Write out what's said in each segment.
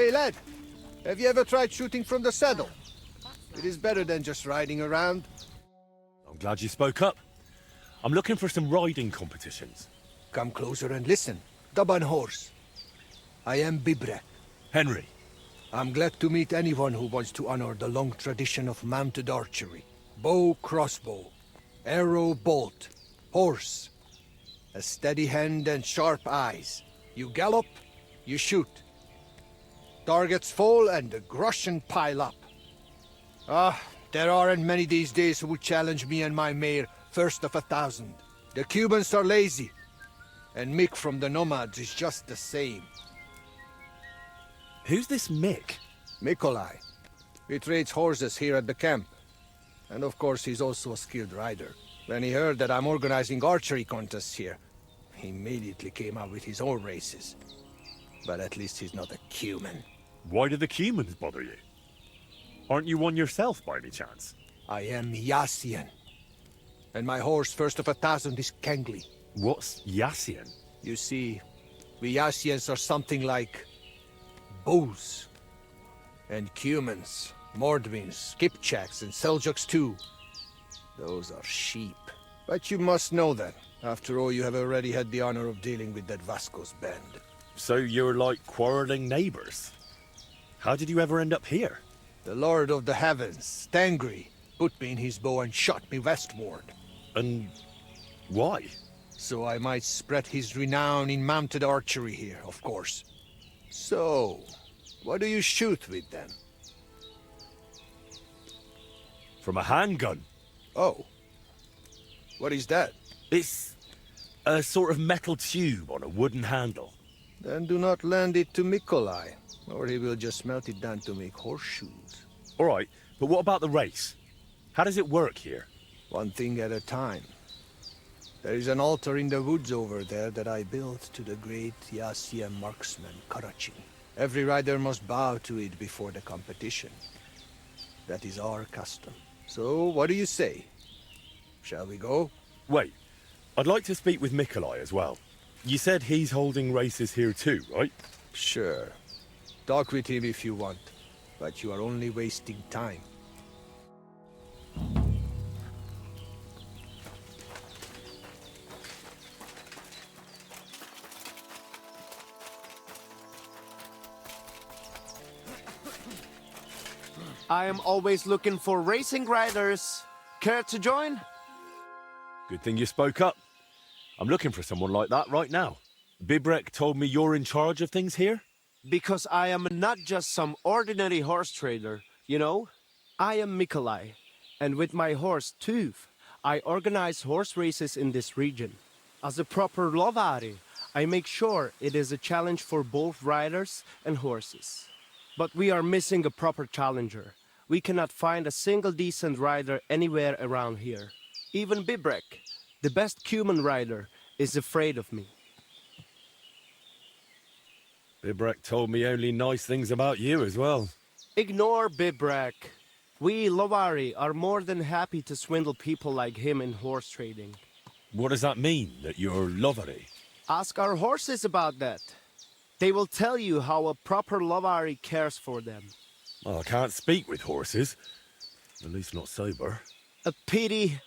Hey lad, have you ever tried shooting from the saddle? It is better than just riding around. I'm glad you spoke up. I'm looking for some riding competitions. Come closer and listen. Daban horse. I am Bibrek. Henry. I'm glad to meet anyone who wants to honor the long tradition of mounted archery. Bow, crossbow, arrow, bolt, horse. A steady hand and sharp eyes. You gallop, you shoot. Targets fall and the groschen pile up. There aren't many these days who would challenge me and my mare first of 1,000. The Cubans are lazy, and Mick from the Nomads is just the same. Who's this Mick? Mikolai. He trades horses here at the camp. And of course he's also a skilled rider. When he heard that I'm organizing archery contests here, he immediately came out with his own races. But at least he's not a Cuman. Why do the Cumans bother you? Aren't you one yourself by any chance? I am Yassian. And my horse first of 1,000 is Kengli. What's Yassian? You see, we Yassians are something like bulls. And Cumans, Mordvins, Skipchaks, and Seljuks too. Those are sheep. But you must know that. After all, you have already had the honor of dealing with that Vasco's band. So you're like quarreling neighbors. How did you ever end up here? The Lord of the Heavens, Stangri, put me in his bow and shot me westward. And why? So I might spread his renown in mounted archery here, of course. So, what do you shoot with then? From a handgun. Oh. What is that? It's a sort of metal tube on a wooden handle. Then do not lend it to Mikolai, or he will just melt it down to make horseshoes. All right, but what about the race? How does it work here? One thing at a time. There is an altar in the woods over there that I built to the great Yassian marksman, Karachin. Every rider must bow to it before the competition. That is our custom. So, what do you say? Shall we go? Wait, I'd like to speak with Mikolai as well. You said he's holding races here too, right? Sure. Talk with him if you want, but you are only wasting time. I am always looking for racing riders. Care to join? Good thing you spoke up. I'm looking for someone like that right now. Bibrek told me you're in charge of things here? Because I am not just some ordinary horse trader, you know? I am Mikolai, and with my horse Tuv, I organize horse races in this region. As a proper lovari, I make sure it is a challenge for both riders and horses. But we are missing a proper challenger. We cannot find a single decent rider anywhere around here. Even Bibrek, the best Cuman rider, is afraid of me. Bibrek told me only nice things about you as well. Ignore Bibrek. We Lovari are more than happy to swindle people like him in horse trading. What does that mean, that you're lovery? Ask our horses about that. They will tell you how a proper Lovari cares for them. Well, I can't speak with horses. At least not sober. A pity.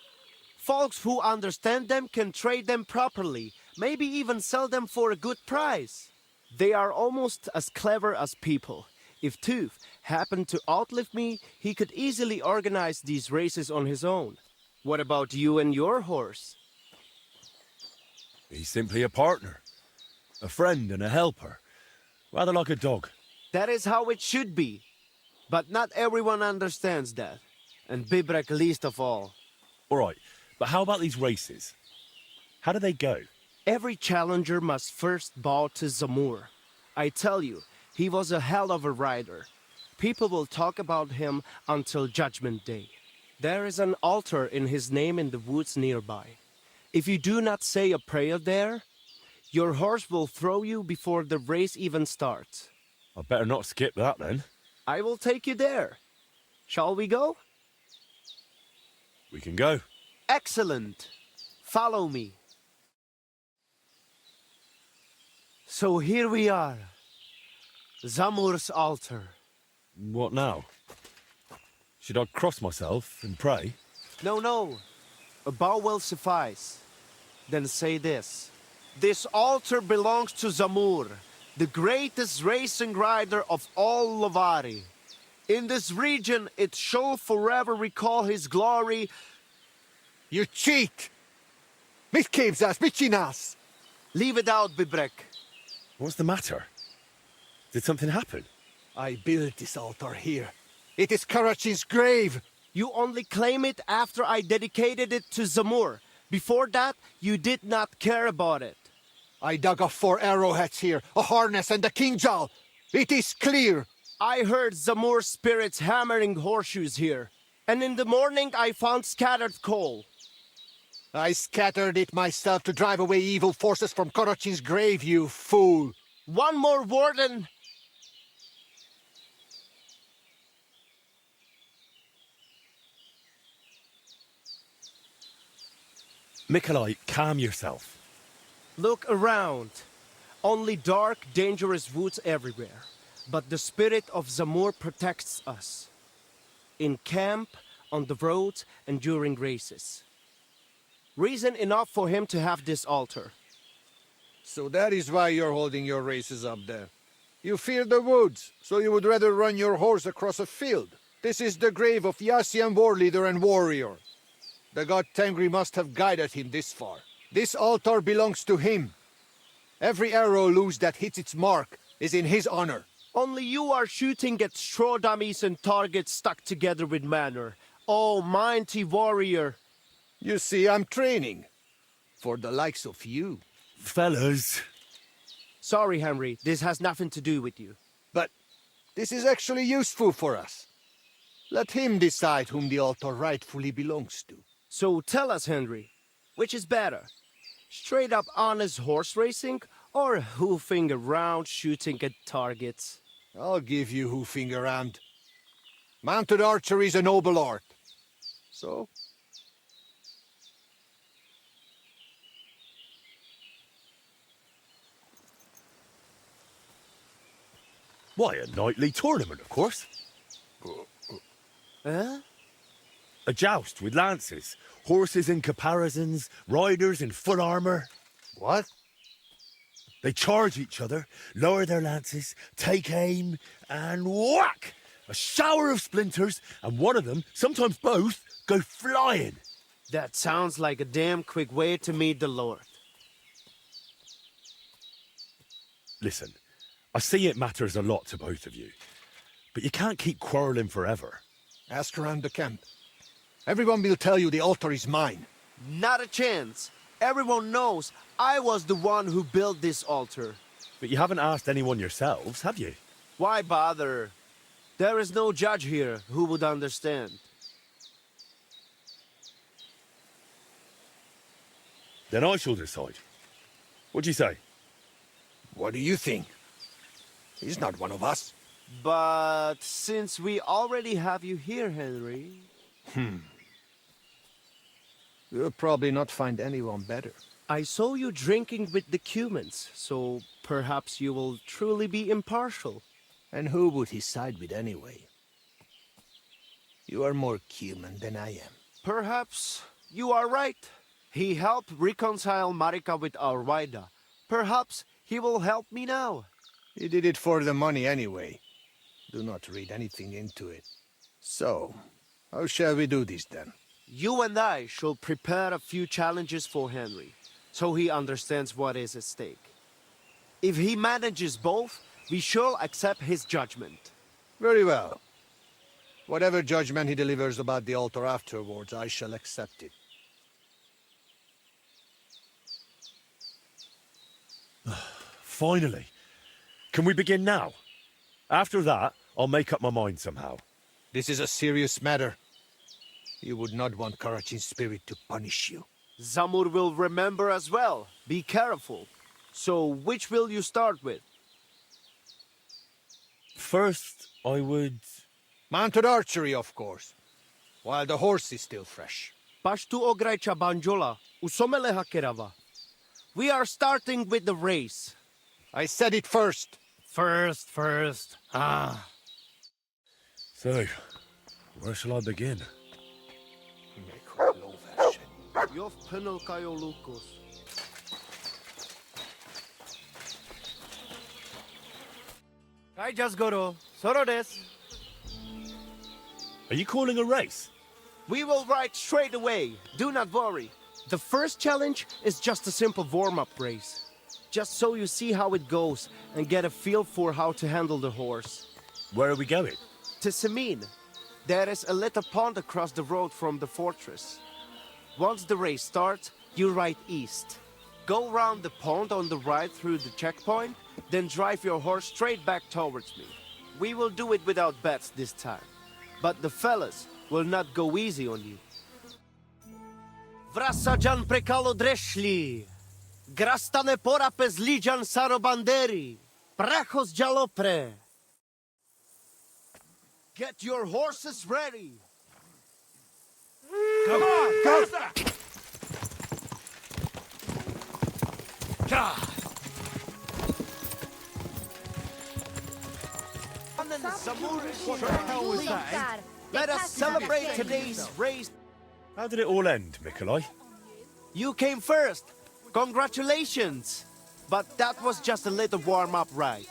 Folks who understand them can trade them properly, maybe even sell them for a good price. They are almost as clever as people. If Tuv happened to outlive me, he could easily organize these races on his own. What about you and your horse? He's simply a partner. A friend and a helper. Rather like a dog. That is how it should be. But not everyone understands that. And Bibrek least of all. All right, but how about these races? How do they go? Every challenger must first bow to Zamur. I tell you, he was a hell of a rider. People will talk about him until Judgment Day. There is an altar in his name in the woods nearby. If you do not say a prayer there, your horse will throw you before the race even starts. I better not skip that then. I will take you there. Shall we go? We can go. Excellent. Follow me. So here we are. Zamur's altar. What now? Should I cross myself and pray? No. A bow will suffice. Then say this. This altar belongs to Zamur, the greatest racing rider of all Lavari. In this region, it shall forever recall his glory. You cheat! Mitkevzas, Michinas! Leave it out, Bibrek. What's the matter? Did something happen? I built this altar here. It is Karachin's grave! You only claim it after I dedicated it to Zamur. Before that, you did not care about it. I dug up 4 arrowheads here, a harness and a kinjal. It is clear. I heard Zamur's spirits hammering horseshoes here. And in the morning, I found scattered coal. I scattered it myself to drive away evil forces from Karachin's grave, you fool. One more word and... Mikolai, calm yourself. Look around. Only dark, dangerous woods everywhere. But the spirit of Zamur protects us. In camp, on the roads, and during races. Reason enough for him to have this altar. So that is why you're holding your races up there. You fear the woods, so you would rather run your horse across a field. This is the grave of Yassian war leader and warrior. The god Tengri must have guided him this far. This altar belongs to him. Every arrow loose that hits its mark is in his honor. Only you are shooting at straw dummies and targets stuck together with manner. Oh, mighty warrior. You see, I'm training. For the likes of you. Fellas. Sorry, Henry, this has nothing to do with you. But this is actually useful for us. Let him decide whom the altar rightfully belongs to. So tell us, Henry, which is better? Straight up honest horse racing or hoofing around shooting at targets? I'll give you hoofing around. Mounted archery is a noble art. So? Why, a nightly tournament, of course. Huh? A joust with lances, horses in caparisons, riders in full armor. What? They charge each other, lower their lances, take aim, and whack! A shower of splinters, and one of them, sometimes both, go flying. That sounds like a damn quick way to meet the Lord. Listen, I see it matters a lot to both of you, but you can't keep quarreling forever. Ask around the camp. Everyone will tell you the altar is mine. Not a chance. Everyone knows I was the one who built this altar. But you haven't asked anyone yourselves, have you? Why bother? There is no judge here who would understand. Then I shall decide. What do you say? What do you think? He's not one of us. But since we already have you here, Henry... You'll probably not find anyone better. I saw you drinking with the Cumans, so perhaps you will truly be impartial. And who would he side with anyway? You are more Cuman than I am. Perhaps you are right. He helped reconcile Marika with our Waida. Perhaps he will help me now. He did it for the money anyway. Do not read anything into it. So, how shall we do this then? You and I shall prepare a few challenges for Henry, so he understands what is at stake. If he manages both, we shall accept his judgment. Very well. Whatever judgment he delivers about the altar afterwards, I shall accept it. Finally. Can we begin now? After that, I'll make up my mind somehow. This is a serious matter. You would not want Karachin's spirit to punish you. Zamur will remember as well. Be careful. So, which will you start with? First, I would... Mounted archery, of course. While the horse is still fresh. Pashtu ograjcha banjola, usomeleha kerava. We are starting with the race. I said it first. First. Ah. So, where shall I begin? Jov penelkajo lukos. I just goro. Soro desu. Are you calling a race? We will ride straight away. Do not worry. The first challenge is just a simple warm-up race. Just so you see how it goes and get a feel for how to handle the horse. Where are we going? To Semin. There is a little pond across the road from the fortress. Once the race starts, you ride east. Go round the pond on the right through the checkpoint, then drive your horse straight back towards me. We will do it without bets this time. But the fellas will not go easy on you. Vrasajan prekalo dreshli. Grastane porapes lijan sarobanderi. Prachos jalopre. Get your horses ready. Come on, go! What the hell was that? Let us celebrate today's race. How did it all end, Mikolai? You came first. Congratulations. But that was just a little warm-up ride.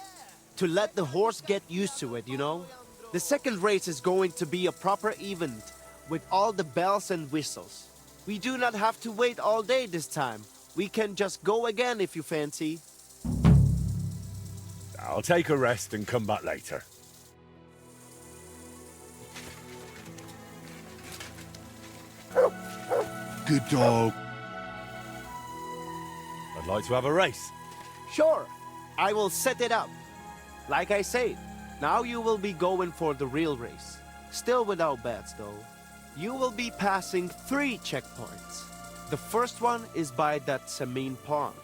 To let the horse get used to it, you know? The second race is going to be a proper event with all the bells and whistles. We do not have to wait all day this time. We can just go again if you fancy. I'll take a rest and come back later. Good dog. I'd like to have a race. Sure, I will set it up. Like I said, now you will be going for the real race. Still without bets, though. You will be passing 3 checkpoints. The first one is by that Semin pond,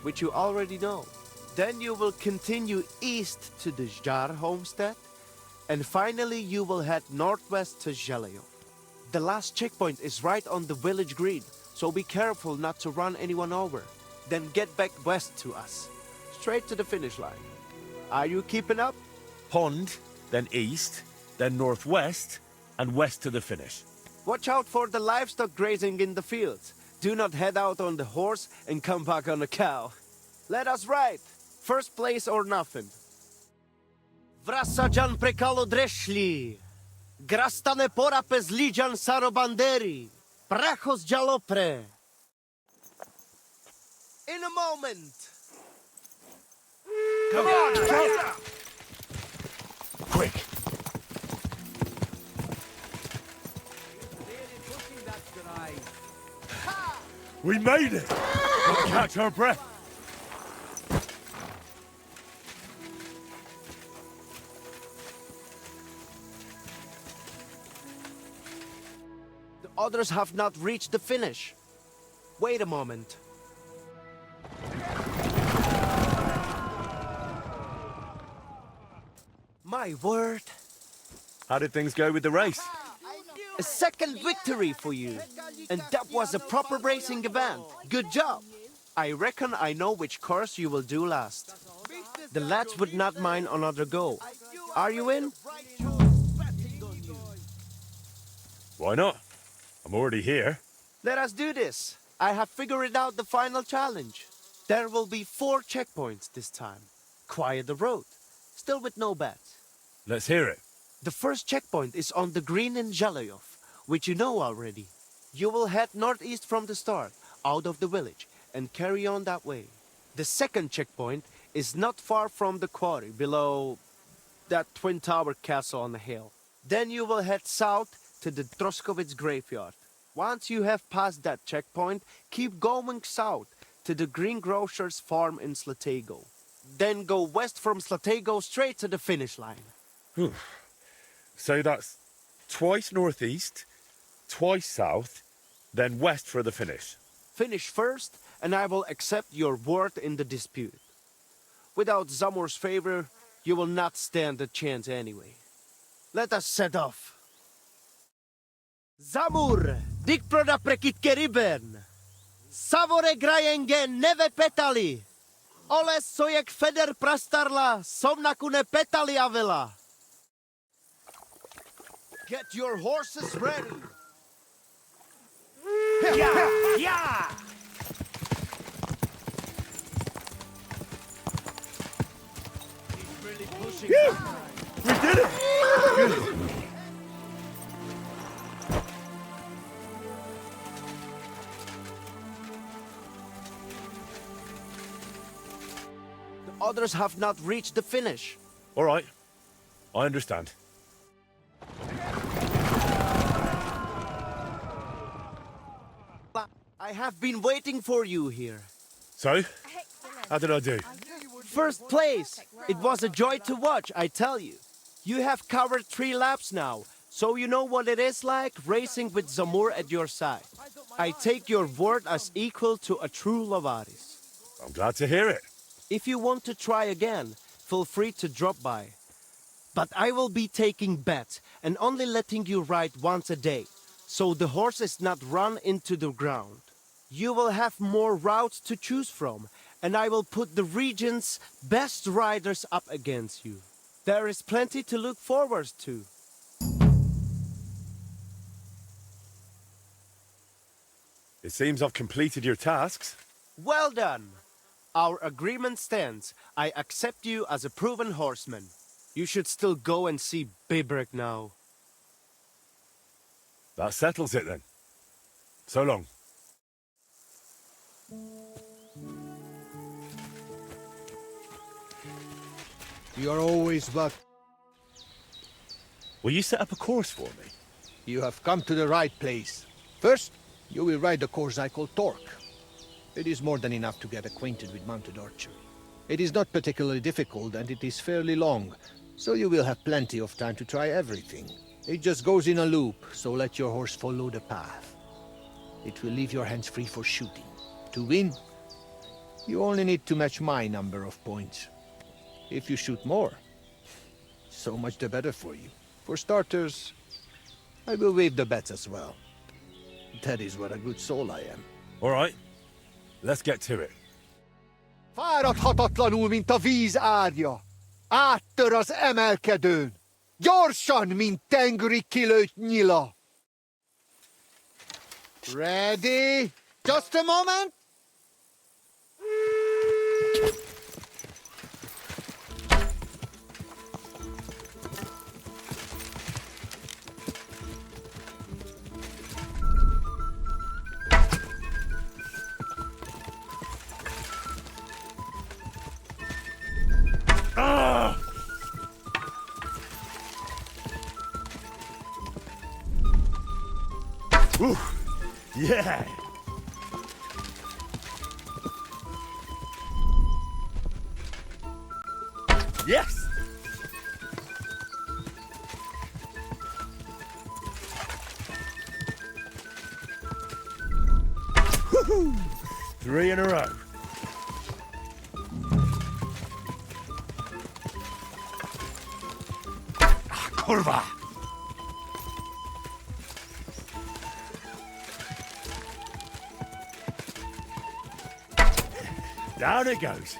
which you already know. Then you will continue east to the Jar homestead, and finally you will head northwest to Jeleo. The last checkpoint is right on the village green, so be careful not to run anyone over. Then get back west to us, straight to the finish line. Are you keeping up? Pond, then east, then northwest, and west to the finish. Watch out for the livestock grazing in the fields. Do not head out on the horse and come back on a cow. Let us ride. First place or nothing. Vrasajan prekalo dreshli. Grastane porapes lijan sarobanderi. Prachos jalopre. In a moment. Come on, go! Quick! We made it! We'll catch our breath. The others have not reached the finish. Wait a moment. My word. How did things go with the race? A second victory for you. And that was a proper racing event. Good job. I reckon I know which course you will do last. The lads would not mind another go. Are you in? Why not? I'm already here. Let us do this. I have figured out the final challenge. There will be 4 checkpoints this time. Quiet the road. Still with no bets. Let's hear it. The first checkpoint is on the green in Jeleyov, which you know already. You will head northeast from the start, out of the village, and carry on that way. The second checkpoint is not far from the quarry, below that twin-tower castle on the hill. Then you will head south to the Troskowitz graveyard. Once you have passed that checkpoint, keep going south to the greengrocer's farm in Slatego. Then go west from Slatego straight to the finish line. So that's twice northeast, twice south, then west for the finish. Finish first, and I will accept your word in the dispute. Without Zamor's favor, you will not stand a chance anyway. Let us set off. Zamur, dikproda prekit keriben. Savore grajengen neve petali. Ole sojek feder prastarla, somnakune petaliavila. Get your horses ready. Yeah! Yeah! He's really pushing. We did it! Good. The others have not reached the finish. All right. I understand. I have been waiting for you here. So, how did I do? First place! It was a joy to watch, I tell you. You have covered 3 laps now, so you know what it is like racing with Zamur at your side. I take your word as equal to a true Lovaris. I'm glad to hear it. If you want to try again, feel free to drop by. But I will be taking bets and only letting you ride once a day, so the horse is not run into the ground. You will have more routes to choose from, and I will put the region's best riders up against you. There is plenty to look forward to. It seems I've completed your tasks. Well done! Our agreement stands. I accept you as a proven horseman. You should still go and see Bibrek now. That settles it then. So long. You're always welcome. Will you set up a course for me? You have come to the right place. First, you will ride the course I call Torque. It is more than enough to get acquainted with mounted archery. It is not particularly difficult and it is fairly long, so you will have plenty of time to try everything. It just goes in a loop, so let your horse follow the path. It will leave your hands free for shooting. To win, you only need to match my number of points. If you shoot more, so much the better for you. For starters, I will waive the bets as well. That is what a good soul I am. All right. Let's get to it. Fáradhatatlanul, mint a víz árja. Áttör az emelkedőn. Gyorsan, mint tengeri kilőtt nyila. Ready? Just a moment. Woo! Yeah! Yes! Woohoo! 3 in a row. Kurva! Down it goes.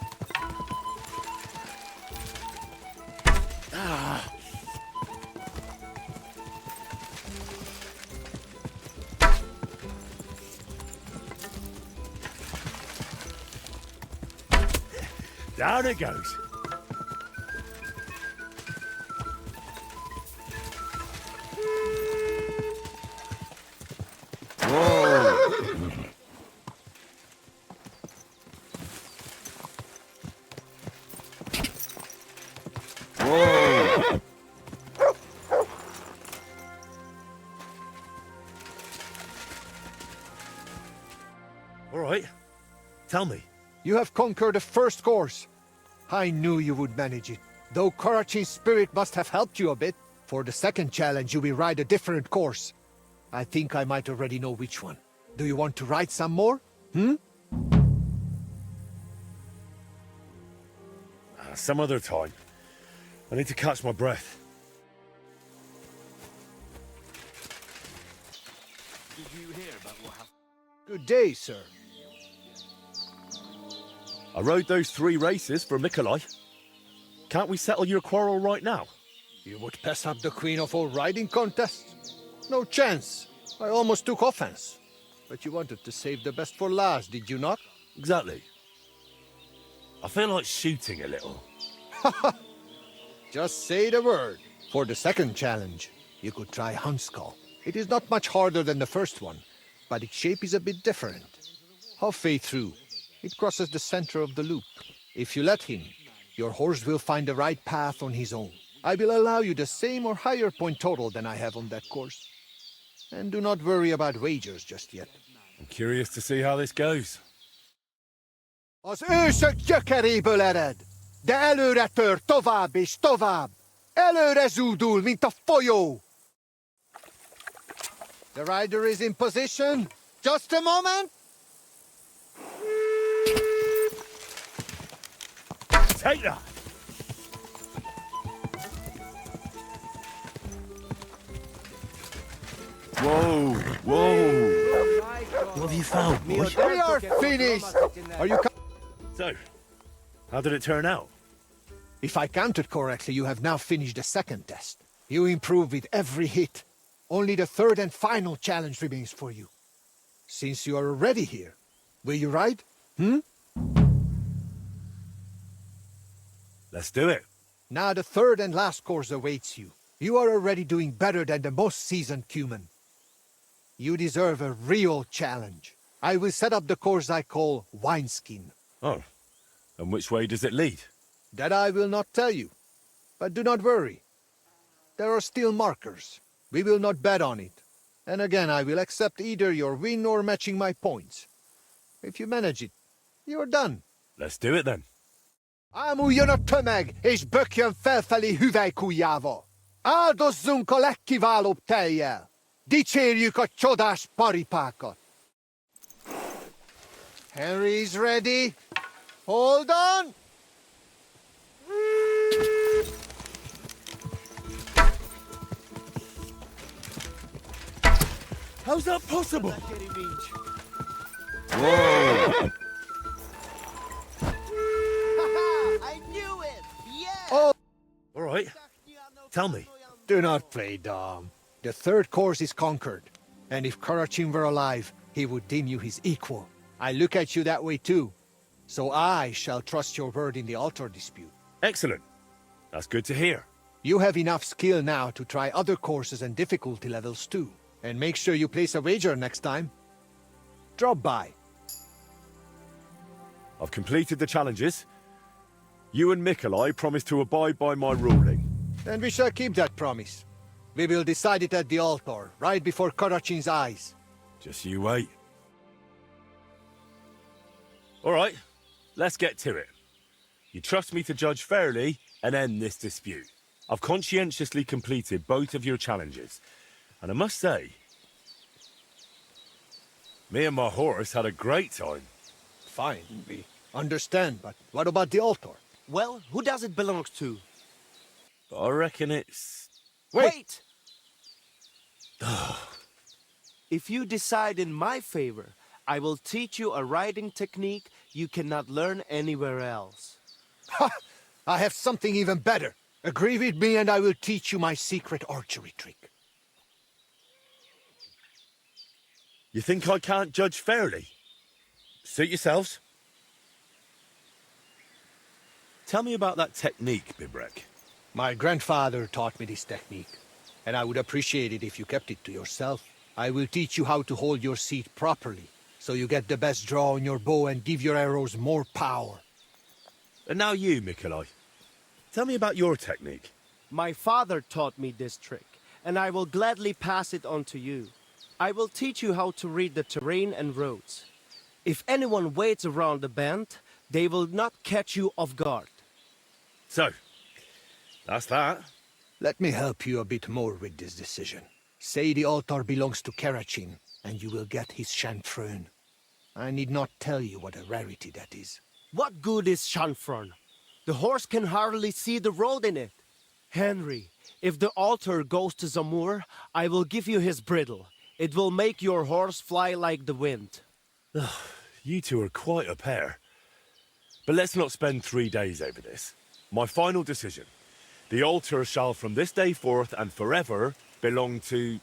Down it goes. All right. Tell me. You have conquered the first course. I knew you would manage it. Though Karachin's spirit must have helped you a bit. For the second challenge, you will ride a different course. I think I might already know which one. Do you want to ride some more? Some other time. I need to catch my breath. Did you hear about what happened? Good day, sir. I rode those 3 races for Mikolai. Can't we settle your quarrel right now? You would pass up the queen of all riding contests? No chance. I almost took offense. But you wanted to save the best for last, did you not? Exactly. I feel like shooting a little. Just say the word. For the second challenge, you could try Huntskull. It is not much harder than the first one, but its shape is a bit different. Halfway through, it crosses the center of the loop. If you let him, your horse will find the right path on his own. I will allow you the same or higher point total than I have on that course. And do not worry about wagers just yet. I'm curious to see how this goes. Az ősök gyökeréből ered, de előre tör tovább és tovább. Előre zúdul, mint a folyó. The rider is in position. Just a moment. Take that! Whoa, whoa! What have you found, boy? We are finished. Are you So, how did it turn out? If I counted correctly, you have now finished the second test. You improve with every hit. Only the third and final challenge remains for you. Since you are already here, will you ride? Let's do it. Now the third and last course awaits you. You are already doing better than the most seasoned Cuman. You deserve a real challenge. I will set up the course I call Wineskin. Oh, and which way does it lead? That I will not tell you. But do not worry. There are still markers. We will not bet on it. And again, I will accept either your win or matching my points. If you manage it, you are done. Let's do it then. Ámuljon a tömeg, és bökjön felfelé hüvelykujjával. Áldozzunk a legkiválóbb tejjel. Dicsérjük a csodás paripákat. Henry's ready. Hold on. How's that possible? Whoa! I knew it! Yeah! Oh, All right. Tell me. do not play dumb. The third course is conquered. And if Karachin were alive, he would deem you his equal. I look at you that way too. So I shall trust your word in the altar dispute. Excellent. That's good to hear. You have enough skill now to try other courses and difficulty levels too. And make sure you place a wager next time. Drop by. I've completed the challenges. You and Mikolai promised to abide by my ruling. And we shall keep that promise. We will decide it at the altar, right before Karachin's eyes. Just you wait. All right, let's get to it. You trust me to judge fairly and end this dispute. I've conscientiously completed both of your challenges. And I must say, me and my horse had a great time. Fine, we understand, but what about the altar? Well, who does it belong to? I reckon it's... Wait! If you decide in my favor, I will teach you a riding technique you cannot learn anywhere else. Ha! I have something even better. Agree with me and I will teach you my secret archery trick. You think I can't judge fairly? Suit yourselves. Tell me about that technique, Bibrek. My grandfather taught me this technique, and I would appreciate it if you kept it to yourself. I will teach you how to hold your seat properly, so you get the best draw on your bow and give your arrows more power. And now you, Mikolai. Tell me about your technique. My father taught me this trick, and I will gladly pass it on to you. I will teach you how to read the terrain and roads. If anyone waits around the bend, they will not catch you off guard. So, that's that. Let me help you a bit more with this decision. Say the altar belongs to Karachin, and you will get his chanfrein. I need not tell you what a rarity that is. What good is chanfrein? The horse can hardly see the road in it. Henry, if the altar goes to Zamur, I will give you his bridle. It will make your horse fly like the wind. You two are quite a pair. But let's not spend 3 days over this. My final decision. The altar shall from this day forth and forever belong to...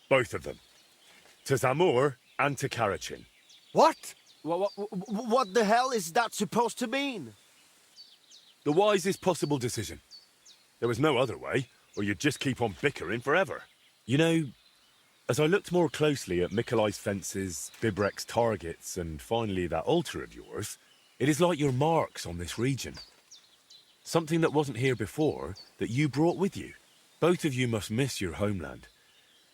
both of them. To Zamur and to Karachin. What? What the hell is that supposed to mean? The wisest possible decision. There was no other way, or you'd just keep on bickering forever. You know, as I looked more closely at Mikolai's fences, Bibrek's targets, and finally that altar of yours, it is like your marks on this region. Something that wasn't here before, that you brought with you. Both of you must miss your homeland,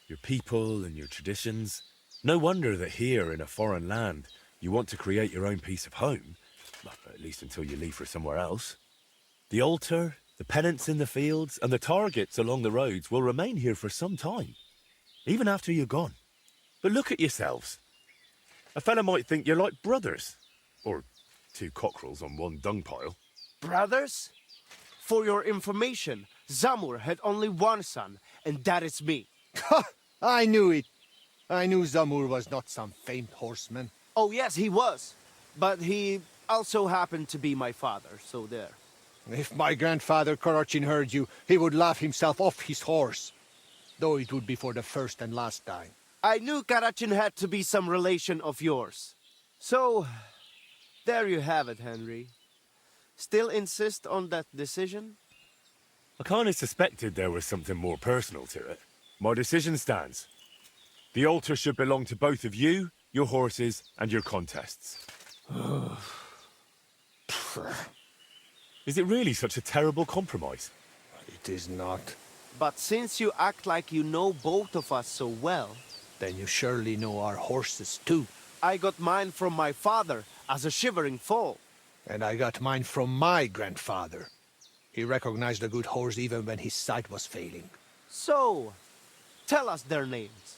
your people and your traditions. No wonder that here in a foreign land, you want to create your own piece of home, well, at least until you leave for somewhere else. The altar, the pennants in the fields, and the targets along the roads will remain here for some time, even after you're gone. But look at yourselves. A fella might think you're like brothers, or two cockerels on one dung pile. Brothers? For your information, Zamur had only one son, and that is me. I knew it. I knew Zamur was not some famed horseman. Oh yes, he was. But he also happened to be my father, so there. If my grandfather Karachin heard you, he would laugh himself off his horse. Though it would be for the first and last time. I knew Karachin had to be some relation of yours. So, there you have it, Henry. Still insist on that decision? I kind of suspected there was something more personal to it. My decision stands. The altar should belong to both of you, your horses, and your contests. Is it really such a terrible compromise? It is not. But since you act like you know both of us so well... Then you surely know our horses too. I got mine from my father as a shivering foal. And I got mine from my grandfather. He recognized a good horse even when his sight was failing. So, tell us their names.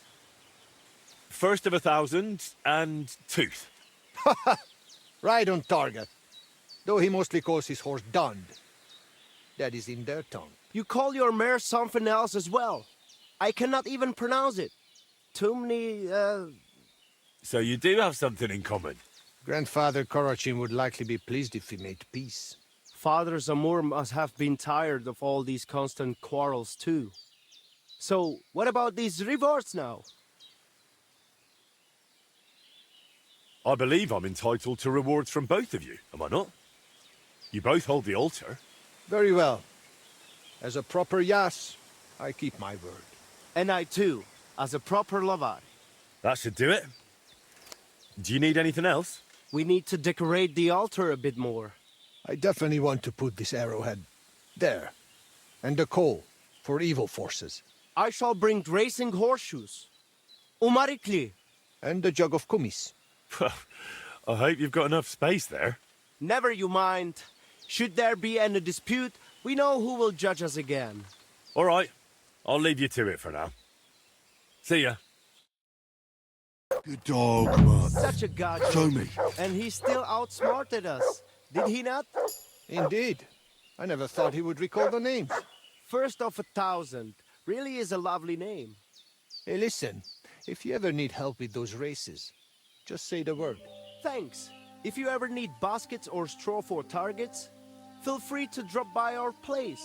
First of 1,000 and Tooth. Right on target. Though he mostly calls his horse Dund. That is in their tongue. You call your mare something else as well. I cannot even pronounce it. Too many, So you do have something in common. Grandfather Karachin would likely be pleased if we made peace. Father Zamur must have been tired of all these constant quarrels too. So, what about these rewards now? I believe I'm entitled to rewards from both of you, am I not? You both hold the altar. Very well. As a proper Yas, I keep my word. And I too, as a proper Lavar. That should do it. Do you need anything else? We need to decorate the altar a bit more. I definitely want to put this arrowhead there. And the coal for evil forces. I shall bring racing horseshoes. Umarikli. And the jug of kumis. I hope you've got enough space there. Never you mind. Should there be any dispute, we know who will judge us again. All right, I'll leave you to it for now. See ya. Good dog, come on. Such a god. Show me. And he still outsmarted us. Did he not? Indeed. I never thought he would recall the names. First of 1,000. Really is a lovely name. Hey, listen. If you ever need help with those races, just say the word. Thanks. If you ever need baskets or straw for targets, feel free to drop by our place.